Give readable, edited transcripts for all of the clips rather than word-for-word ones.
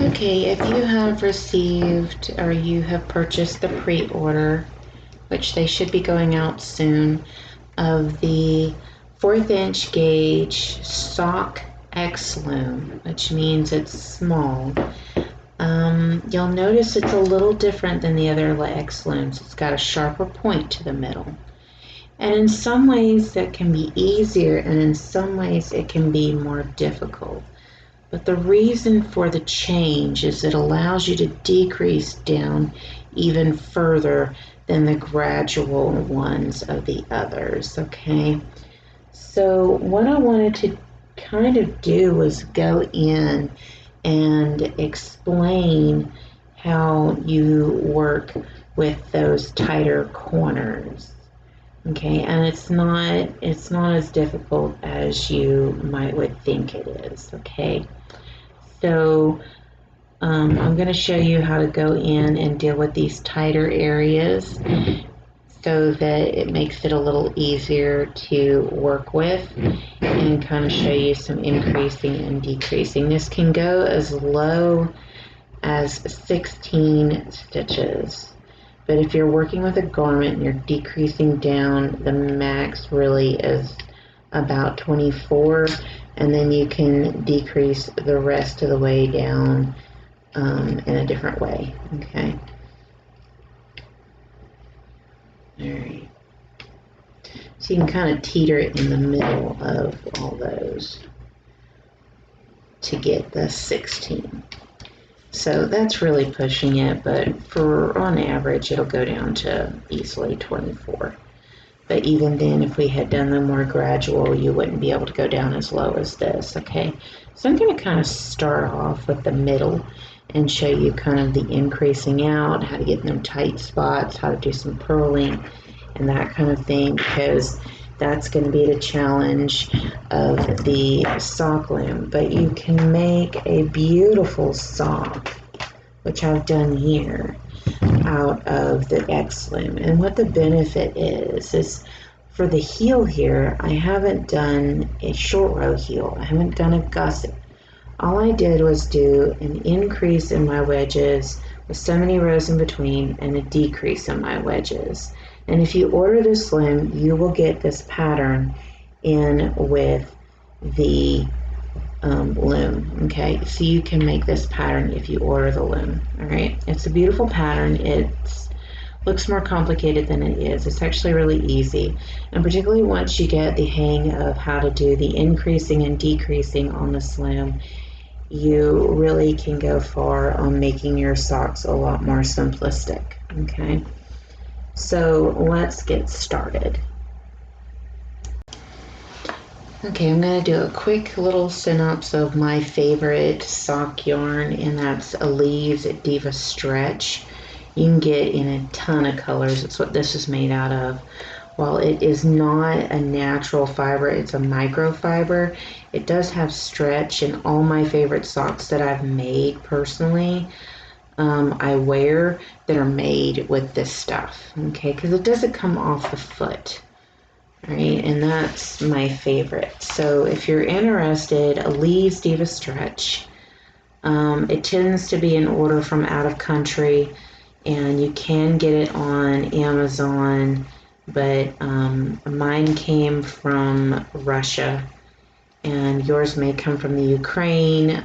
Okay, if you have received or you have purchased the pre-order, which they should be going out soon, of the 1/4 inch gauge sock X Loom, which means it's small, you'll notice it's a little different than the other X Looms. It's got a sharper point to the middle. And in some ways that can be easier, and in some ways it can be more difficult. But the reason for the change is it allows you to decrease down even further than the gradual ones of the others, okay? So what I wanted to kind of do was go in and explain how you work with those tighter corners. Okay, and it's not as difficult as you would think it is. Okay, so I'm going to show you how to go in and deal with these tighter areas so that it makes it a little easier to work with, and kind of show you some increasing and decreasing. This can go as low as 16 stitches. But if you're working with a garment and you're decreasing down, the max really is about 24, and then you can decrease the rest of the way down in a different way, okay? All right. So you can kind of teeter it in the middle of all those to get the 16. So that's really pushing it, but on average, it'll go down to easily 24. But even then, if we had done them more gradual, you wouldn't be able to go down as low as this, okay? So I'm going to kind of start off with the middle and show you kind of the increasing out, how to get in them tight spots, how to do some purling and that kind of thing, because that's going to be the challenge of the sock loom. But you can make a beautiful sock, which I've done here, out of the X Loom. And what the benefit is for the heel here, I haven't done a short row heel. I haven't done a gusset. All I did was do an increase in my wedges with so many rows in between, and a decrease in my wedges. And if you order this loom, you will get this pattern in with the loom, okay? So you can make this pattern if you order the loom, all right? It's a beautiful pattern. It looks more complicated than it is. It's actually really easy, and particularly once you get the hang of how to do the increasing and decreasing on this loom, you really can go far on making your socks a lot more simplistic, okay? So let's get started. Okay, I'm going to do a quick little synopsis of my favorite sock yarn, and that's Elise Diva Stretch. You can get in a ton of colors. That's what this is made out of. While it is not a natural fiber, it's a microfiber, it does have stretch, and all my favorite socks that I've made personally, I wear, that are made with this stuff, okay, because it doesn't come off the foot, right? And that's my favorite. So if you're interested, Elise Diva Stretch, it tends to be an order from out of country, and you can get it on Amazon, but mine came from Russia, and yours may come from the Ukraine,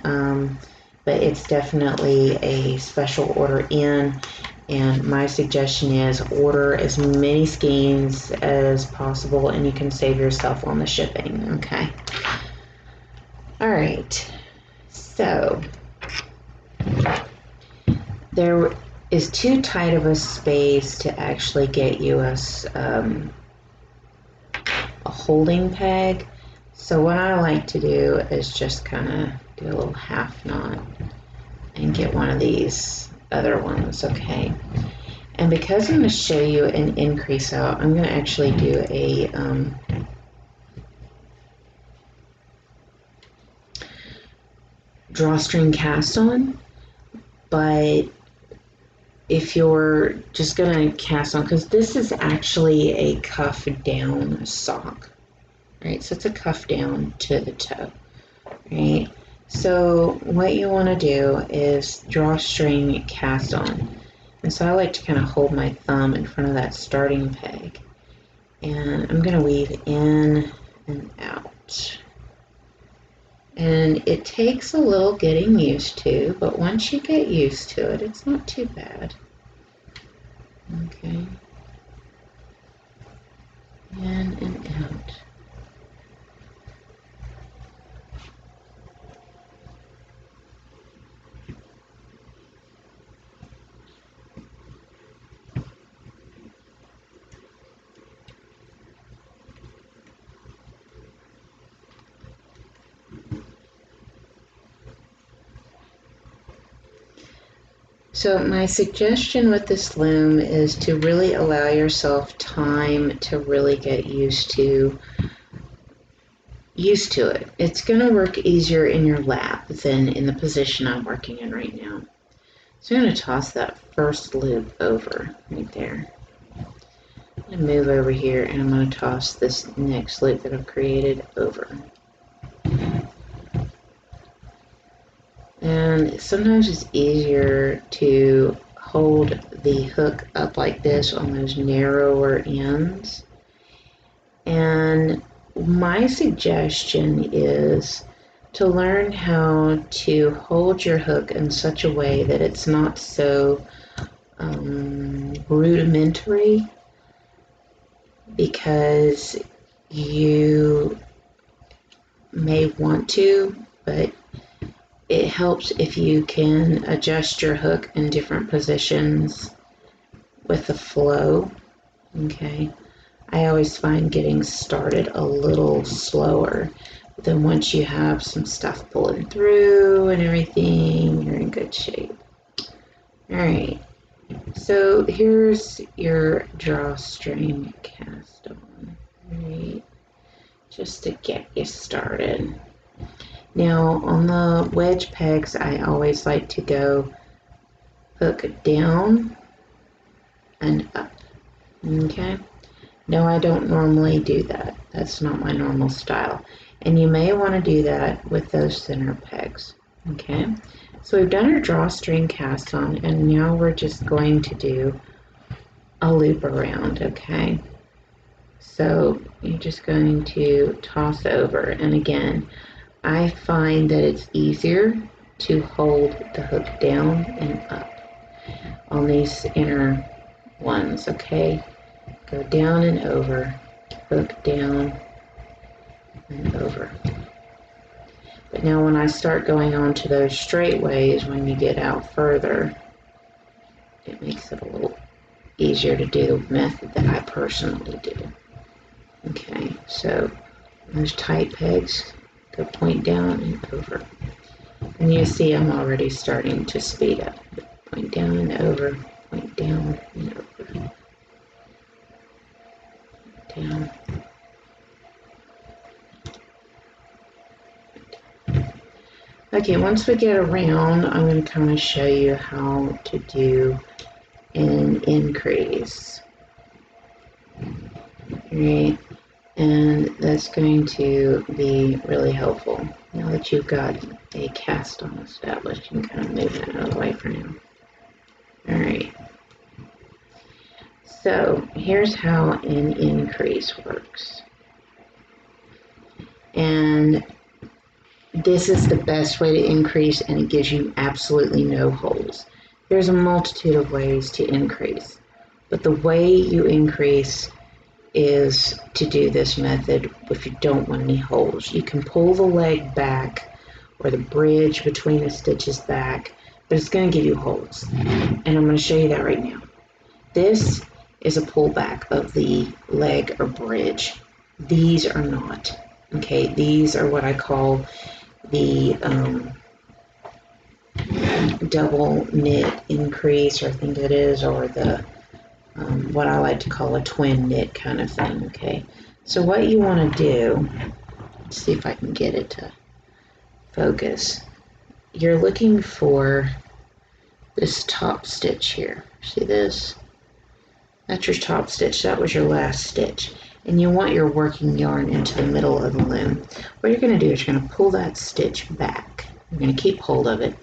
but it's definitely a special order in, and my suggestion is order as many skeins as possible, and you can save yourself on the shipping, okay? All right, so there is too tight of a space to actually get you a holding peg. So what I like to do is just kind of do a little half knot and get one of these other ones, okay? And because I'm going to show you an increase out, I'm going to actually do a drawstring cast on, but if you're just going to cast on, because this is actually a cuff down sock, right? So it's a cuff down to the toe, right? So what you want to do is drawstring cast on. And so I like to kind of hold my thumb in front of that starting peg. And I'm going to weave in and out. And it takes a little getting used to, but once you get used to it, it's not too bad. Okay. In and out. So my suggestion with this loom is to really allow yourself time to really get used to it. It's going to work easier in your lap than in the position I'm working in right now. So I'm going to toss that first loop over right there. I'm going to move over here and I'm going to toss this next loop that I've created over. And sometimes it's easier to hold the hook up like this on those narrower ends. And my suggestion is to learn how to hold your hook in such a way that it's not so rudimentary, because you may want to, but it helps if you can adjust your hook in different positions with the flow. Okay, I always find getting started a little slower, but then once you have some stuff pulling through and everything, you're in good shape. All right, so here's your drawstring cast on, right, just to get you started. Now on the wedge pegs, I always like to go hook down and up. Okay, no, I don't normally do that. That's not my normal style, and you may want to do that with those thinner pegs. Okay, so we've done our drawstring cast on, and now we're just going to do a loop around. Okay, so you're just going to toss over, and again, I find that it's easier to hold the hook down and up on these inner ones. Okay, go down and over, hook down and over. But now when I start going on to those straightaways, when you get out further, it makes it a little easier to do the method that I personally do. Okay, so those tight pegs, go point down and over. And you see I'm already starting to speed up. Point down and over, point down and over. Down. Okay, once we get around, I'm going to kind of show you how to do an increase. Right? And that's going to be really helpful. Now that you've got a cast on established, you can kind of move that out of the way for now. Alright. So here's how an increase works. And this is the best way to increase, and it gives you absolutely no holes. There's a multitude of ways to increase, but the way you increase is to do this method if you don't want any holes. You can pull the leg back or the bridge between the stitches back, but it's going to give you holes. And I'm going to show you that right now. This is a pullback of the leg or bridge. These are not. Okay, these are what I call the double knit increase, or I think it is, or the what I like to call a twin knit kind of thing. Okay, so what you want to do, let's see if I can get it to focus. You're looking for this top stitch here. See this? That's your top stitch. That was your last stitch. And you want your working yarn into the middle of the loom. What you're going to do is you're going to pull that stitch back. You're going to keep hold of it.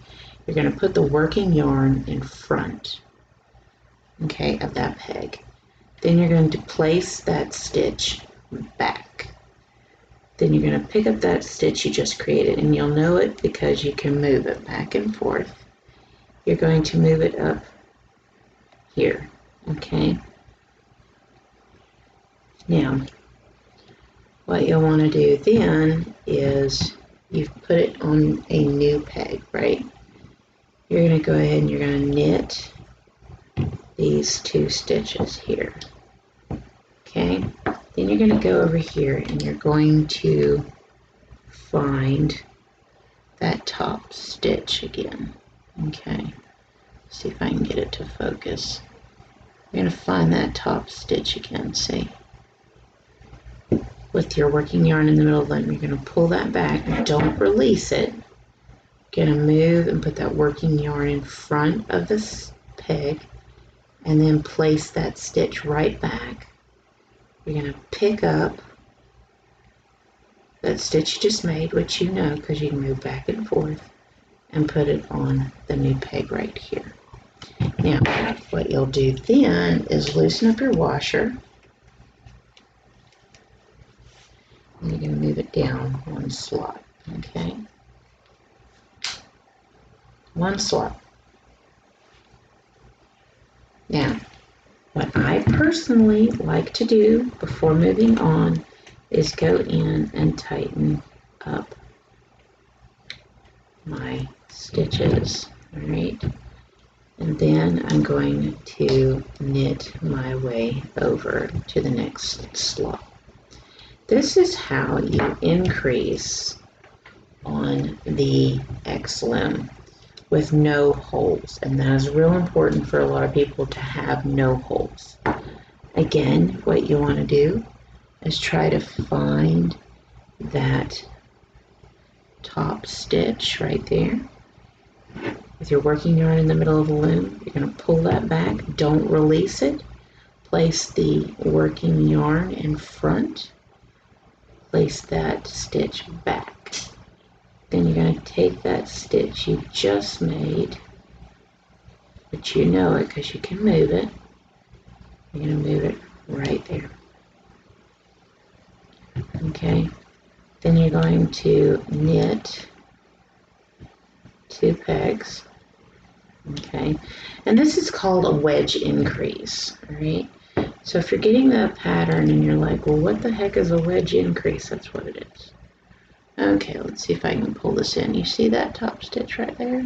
You're going to put the working yarn in front, okay, of that peg. Then you're going to place that stitch back. Then you're going to pick up that stitch you just created, and you'll know it because you can move it back and forth. You're going to move it up here, okay? Now, what you'll want to do then is you've put it on a new peg, right? You're going to go ahead and you're going to knit these 2 stitches here, okay? Then you're going to go over here and you're going to find that top stitch again, okay? See if I can get it to focus. You're going to find that top stitch again, see? With your working yarn in the middle of them, you're going to pull that back, don't release it. You're going to move and put that working yarn in front of this peg and then place that stitch right back. You're going to pick up that stitch you just made, which you know because you can move back and forth, and put it on the new peg right here. Now, what you'll do then is loosen up your washer. And you're going to move it down 1 slot, okay? 1 slot. Now, what I personally like to do before moving on is go in and tighten up my stitches, all right? And then I'm going to knit my way over to the next slot. This is how you increase on the X-Loom with no holes, and that is real important for a lot of people to have no holes. Again, what you want to do is try to find that top stitch right there. With your working yarn in the middle of the loom, you're going to pull that back, don't release it, place the working yarn in front, place that stitch back. Then you're going to take that stitch you just made, but you know it because you can move it. You're going to move it right there. Okay. Then you're going to knit 2 pegs. Okay. And this is called a wedge increase. All right. So if you're getting that pattern and you're like, well, what the heck is a wedge increase? That's what it is. Okay, let's see if I can pull this in. You see that top stitch right there?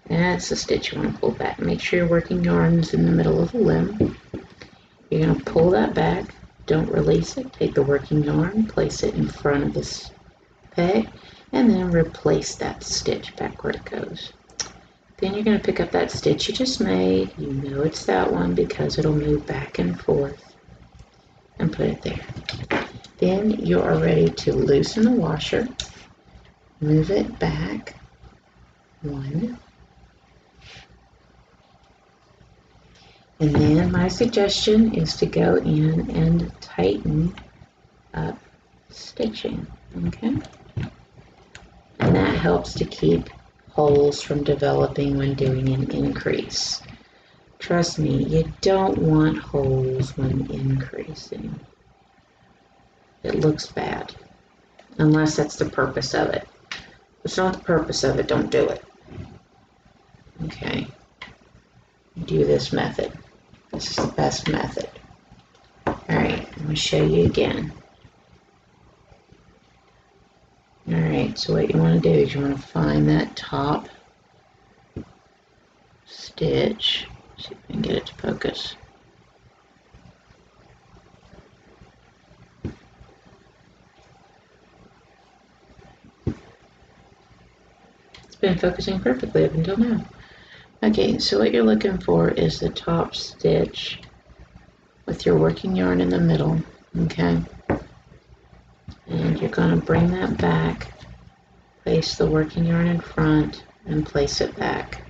That's the stitch you want to pull back. Make sure your working yarn is in the middle of the loom. You're going to pull that back. Don't release it. Take the working yarn, place it in front of this peg, and then replace that stitch back where it goes. Then you're going to pick up that stitch you just made. You know it's that one because it'll move back and forth, and put it there. Then you are ready to loosen the washer, move it back 1, and then my suggestion is to go in and tighten up stitching, okay? And that helps to keep holes from developing when doing an increase. Trust me, you don't want holes when increasing. It looks bad, unless that's the purpose of it. If it's not the purpose of it, don't do it. Okay, do this method. This is the best method. Alright, I'm going to show you again. Alright, so what you want to do is you want to find that top stitch. See if I can get it to focus. Been focusing perfectly up until now. Okay, so what you're looking for is the top stitch with your working yarn in the middle, okay? And you're going to bring that back, place the working yarn in front, and place it back.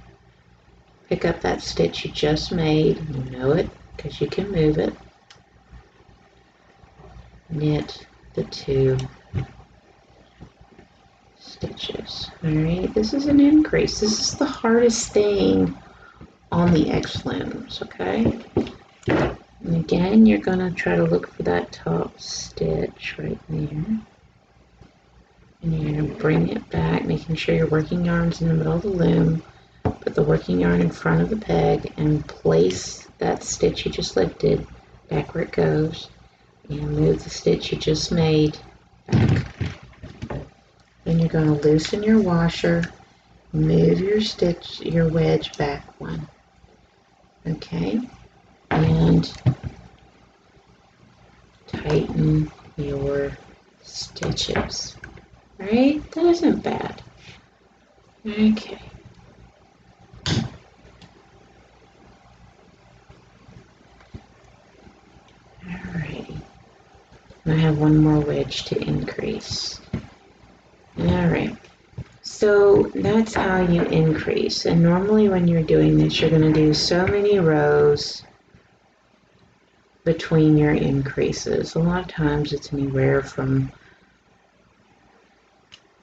Pick up that stitch you just made, you know it because you can move it. Knit the 2 stitches. All right, this is an increase. This is the hardest thing on the X looms, okay? And again, you're gonna try to look for that top stitch right there. And you're gonna bring it back, making sure your working yarn's in the middle of the loom. Put the working yarn in front of the peg and place that stitch you just lifted back where it goes. And move the stitch you just made back. Then you're gonna loosen your washer, move your stitch, your wedge back one. Okay, and tighten your stitches. All right, that isn't bad. Okay. Alrighty. I have one more wedge to increase. Alright. So that's how you increase. And normally when you're doing this, you're going to do so many rows between your increases. A lot of times it's anywhere from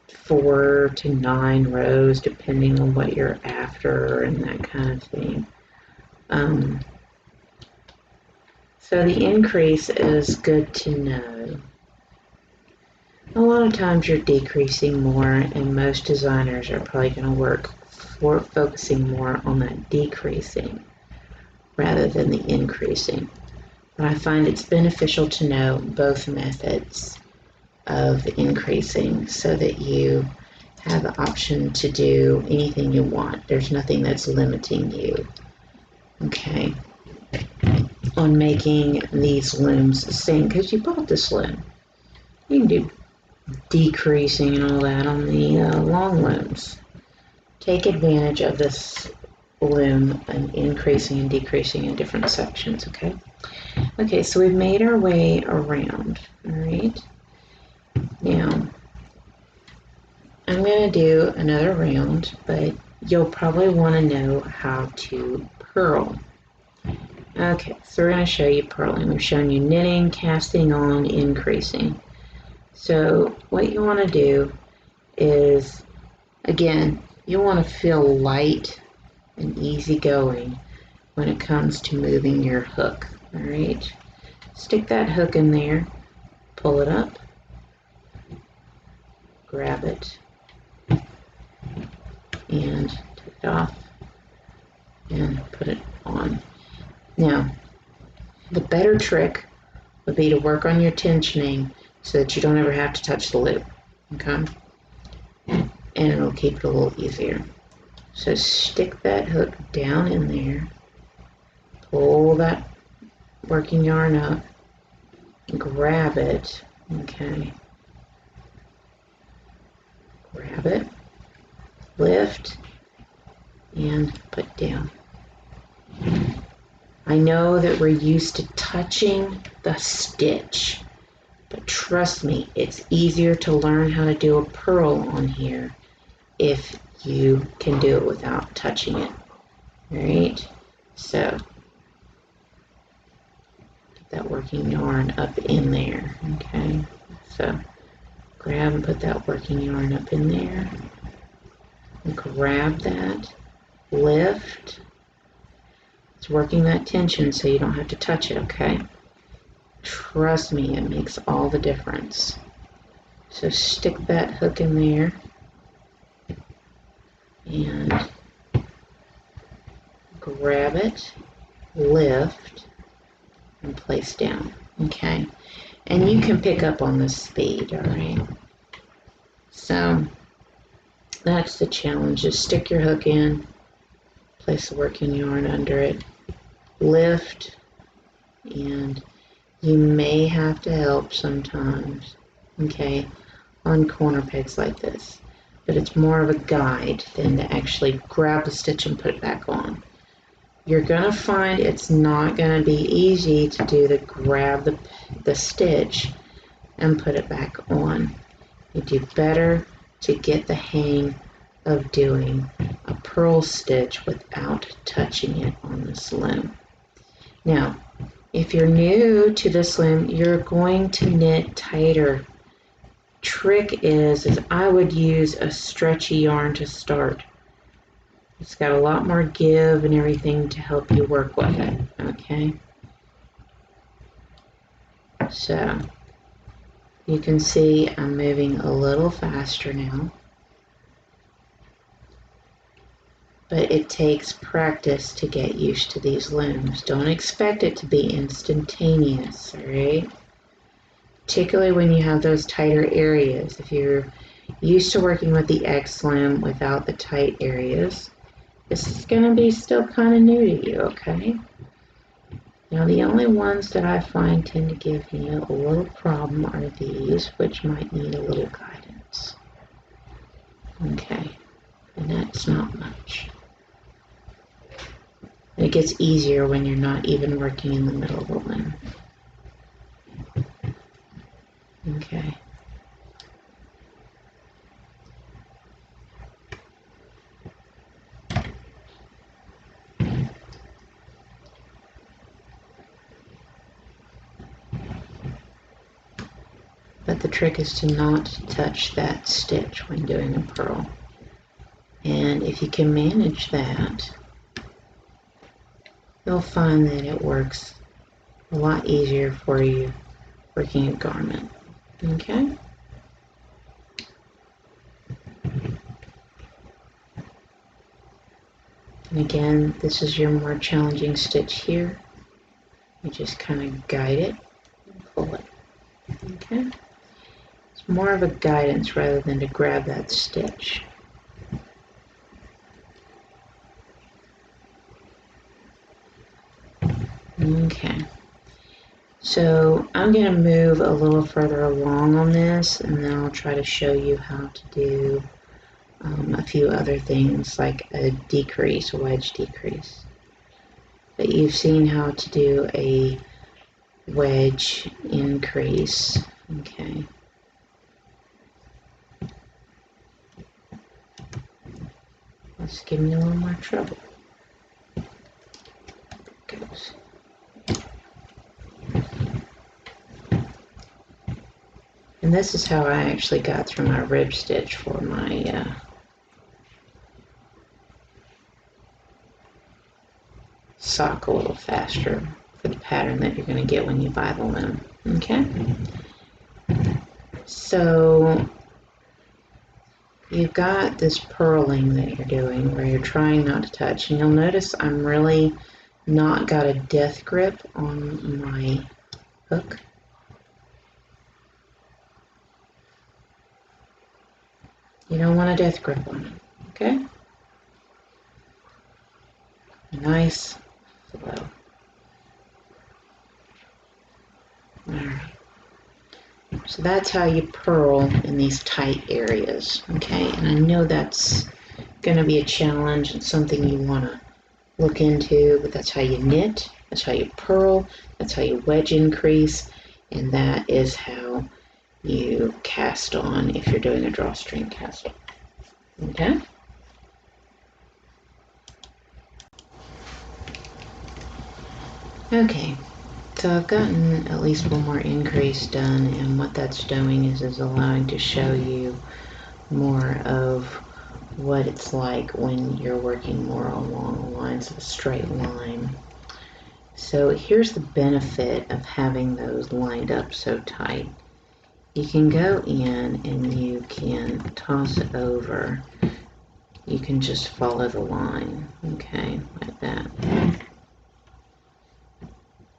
4 to 9 rows, depending on what you're after and that kind of thing. So the increase is good to know. A lot of times you're decreasing more, and most designers are probably going to work for focusing more on that decreasing rather than the increasing. But I find it's beneficial to know both methods of increasing so that you have the option to do anything you want. There's nothing that's limiting you, okay, on making these looms sing, because you bought this loom. You can do decreasing and all that on the long looms. Take advantage of this loom and increasing and decreasing in different sections, okay? Okay, so we've made our way around, all right? Now, I'm going to do another round, but you'll probably want to know how to purl. Okay, so we're going to show you purling. We've shown you knitting, casting on, increasing. So what you want to do is, again, you want to feel light and easygoing when it comes to moving your hook. All right, stick that hook in there, pull it up, grab it, and take it off and put it on. Now, the better trick would be to work on your tensioning so that you don't ever have to touch the loop, okay? And it'll keep it a little easier. So stick that hook down in there, pull that working yarn up, grab it, okay? Grab it, lift, and put down. I know that we're used to touching the stitch, but trust me, it's easier to learn how to do a purl on here if you can do it without touching it. All right, so get that working yarn up in there, okay? So grab and put that working yarn up in there, and grab that, lift. It's working that tension so you don't have to touch it, okay? Trust me, it makes all the difference. So stick that hook in there and grab it, lift, and place down, okay? And you can pick up on the speed, all right? So that's the challenge. Just stick your hook in, place the working yarn under it, lift, and you may have to help sometimes, okay, on corner pegs like this, but it's more of a guide than to actually grab the stitch and put it back on. You're gonna find it's not gonna be easy to do the grab the stitch and put it back on. You do better to get the hang of doing a purl stitch without touching it on this loom. Now, if you're new to this loom, you're going to knit tighter. trick is I would use a stretchy yarn to start. It's got a lot more give and everything to help you work with it, okay? So you can see I'm moving a little faster now, but it takes practice to get used to these looms. Don't expect it to be instantaneous, all right? Particularly when you have those tighter areas. If you're used to working with the X loom without the tight areas, this is going to be still kind of new to you, okay? Now the only ones that I find tend to give me a little problem are these, which might need a little guidance. Okay, and that's not much. It gets easier when you're not even working in the middle of the loom. Okay. But the trick is to not touch that stitch when doing a purl. And if you can manage that, you'll find that it works a lot easier for you working a garment. Okay? And again, this is your more challenging stitch here. You just kind of guide it and pull it. Okay? It's more of a guidance rather than to grab that stitch. Okay. So I'm going to move a little further along on this, and then I'll try to show you how to do a few other things like a decrease, a wedge decrease. But you've seen how to do a wedge increase. Okay. Let's give me a little more trouble. There it goes. And this is how I actually got through my rib stitch for my sock a little faster for the pattern that you're going to get when you buy the loom. Okay? So you've got this purling that you're doing where you're trying not to touch, and you'll notice I'm really not got a death grip on my hook. You don't want a death grip on it, okay? Nice flow. Alright. So that's how you purl in these tight areas, okay? And I know that's going to be a challenge and something you want to look into, but that's how you knit, that's how you purl, that's how you wedge increase, and that is how you cast on if you're doing a drawstring cast on. Okay? Okay, so I've gotten at least one more increase done, and what that's doing is allowing to show you more of what it's like when you're working more along the lines of a straight line. So here's the benefit of having those lined up so tight. You can go in and you can toss it over. You can just follow the line, okay, like that.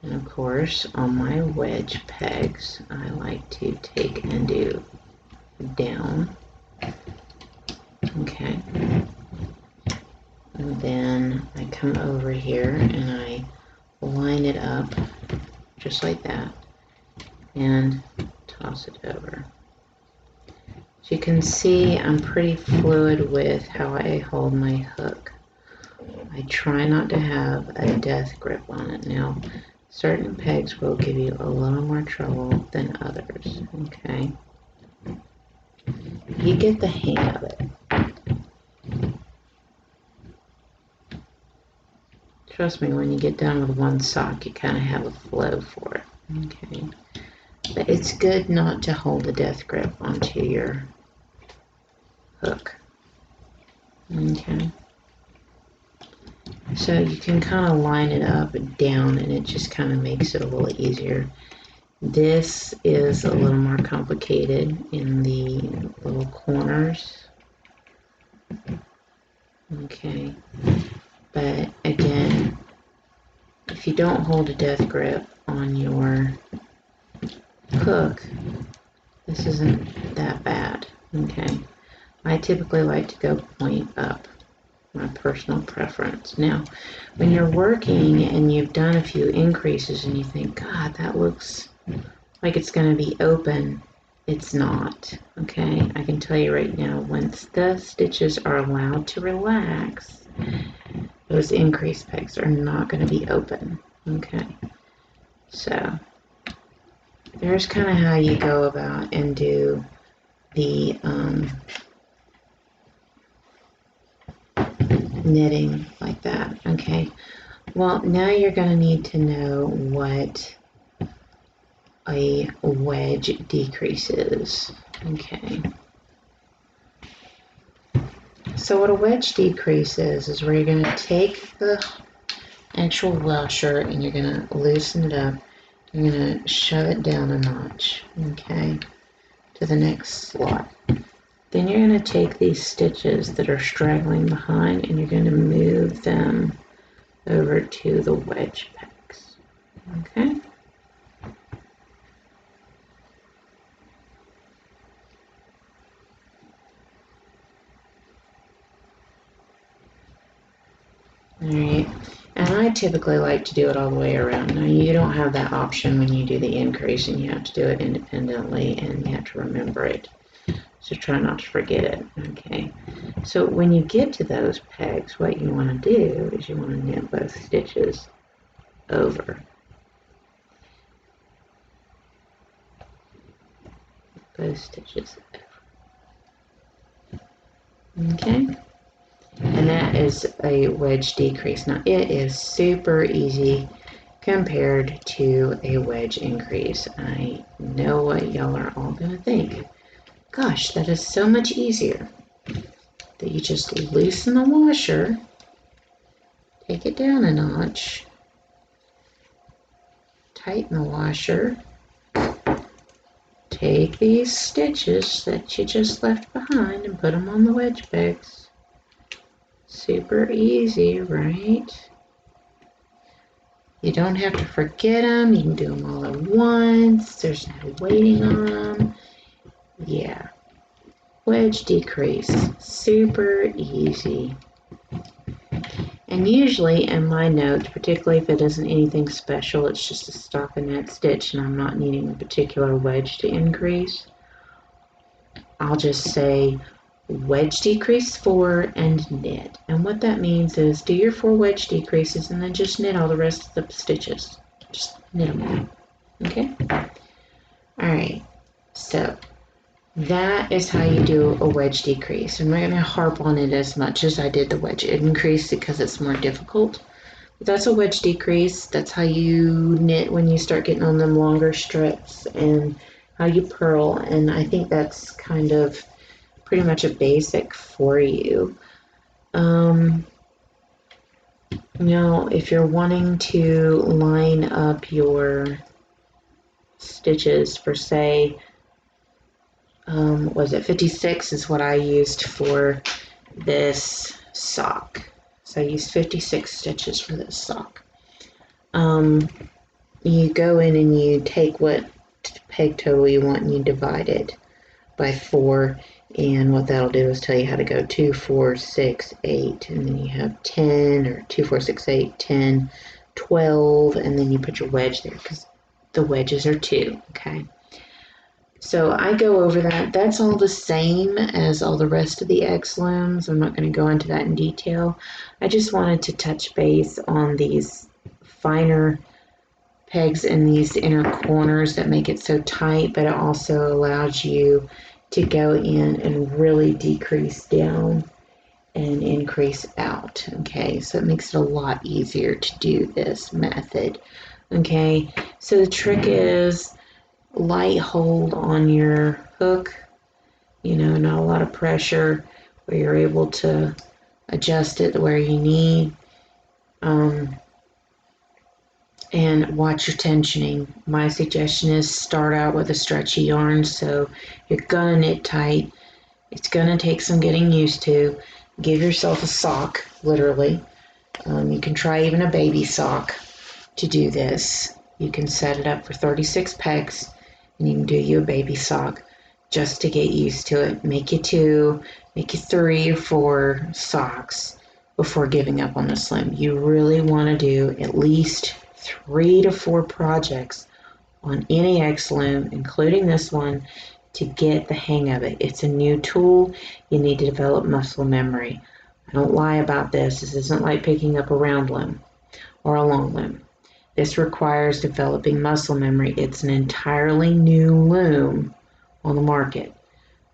And of course, on my wedge pegs, I like to take and do down, okay. And then I come over here and I line it up just like that and toss it over. As you can see, I'm pretty fluid with how I hold my hook. I try not to have a death grip on it. Now, certain pegs will give you a little more trouble than others, okay? You get the hang of it. Trust me, when you get done with one sock, you kind of have a flow for it, okay? But it's good not to hold a death grip onto your hook. Okay. So you can kind of line it up and down, and it just kind of makes it a little easier. This is a little more complicated in the little corners. Okay. But again, if you don't hold a death grip on your hook, this isn't that bad. Okay. I typically like to go point up, my personal preference. Now, when you're working and you've done a few increases and you think, God, that looks like it's going to be open, it's not. Okay, I can tell you right now, once the stitches are allowed to relax, those increase pegs are not going to be open. Okay, so there's kind of how you go about and do the knitting like that. Okay, well, now you're going to need to know what a wedge decrease is. Okay, so what a wedge decrease is where you're going to take the actual washer and you're going to loosen it up. You're going to shove it down a notch, okay, to the next slot. Then you're going to take these stitches that are straggling behind and you're going to move them over to the wedge pegs, okay? Alright, and I typically like to do it all the way around. Now you don't have that option when you do the increase, and you have to do it independently and you have to remember it. So try not to forget it, okay? So when you get to those pegs, what you want to do is you want to knit both stitches over. Both stitches over. Okay? And that is a wedge decrease. Now it is super easy compared to a wedge increase. I know what y'all are all going to think. Gosh, that is so much easier. That you just loosen the washer, take it down a notch, tighten the washer, take these stitches that you just left behind and put them on the wedge pegs. Super easy, right? You don't have to forget them. You can do them all at once. There's no waiting on them. Yeah. Wedge decrease. Super easy. And usually in my notes, particularly if it isn't anything special, it's just a stockinette stitch and I'm not needing a particular wedge to increase, I'll just say wedge decrease 4 and knit. And what that means is do your 4 wedge decreases and then just knit all the rest of the stitches. Just knit them all. Okay? Alright, so that is how you do a wedge decrease. I'm not going to harp on it as much as I did the wedge increase because it's more difficult. But that's a wedge decrease. That's how you knit when you start getting on them longer strips and how you purl. And I think that's kind of pretty much a basic for you. Now, if you're wanting to line up your stitches for, say, was it 56 is what I used for this sock. So I used 56 stitches for this sock. You go in and you take what peg total you want and you divide it by 4, and what that'll do is tell you how to go 2, 4, 6, 8, and then you have 10, or 2, 4, 6, 8, 10, 12, and then you put your wedge there because the wedges are 2, okay? So I go over that. That's all the same as all the rest of the X looms. I'm not going to go into that in detail. I just wanted to touch base on these finer pegs in these inner corners that make it so tight, but it also allows you to go in and really decrease down and increase out. Okay, so it makes it a lot easier to do this method. Okay, so the trick is light hold on your hook, you know, not a lot of pressure, where you're able to adjust it where you need. And watch your tensioning. My suggestion is start out with a stretchy yarn, so you're gonna knit tight. It's gonna take some getting used to. Give yourself a sock, literally. You can try even a baby sock to do this. You can set it up for 36 pegs, and you can do you a baby sock just to get used to it. Make you 2, make you 3 or 4 socks before giving up on this loom. You really want to do at least 3 to 4 projects on any X loom, including this one, to get the hang of it. It's a new tool. You need to develop muscle memory. I don't lie about this. This isn't like picking up a round loom or a long loom. This requires developing muscle memory. It's an entirely new loom on the market.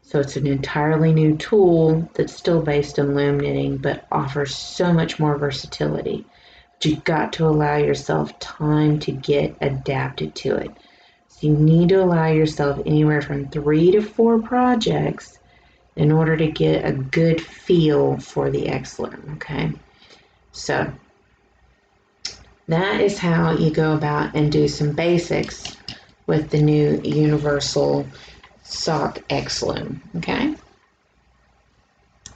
So it's an entirely new tool that's still based on loom knitting, but offers so much more versatility. But you've got to allow yourself time to get adapted to it. So you need to allow yourself anywhere from 3 to 4 projects in order to get a good feel for the X loom, okay? So that is how you go about and do some basics with the new universal sock X loom, okay?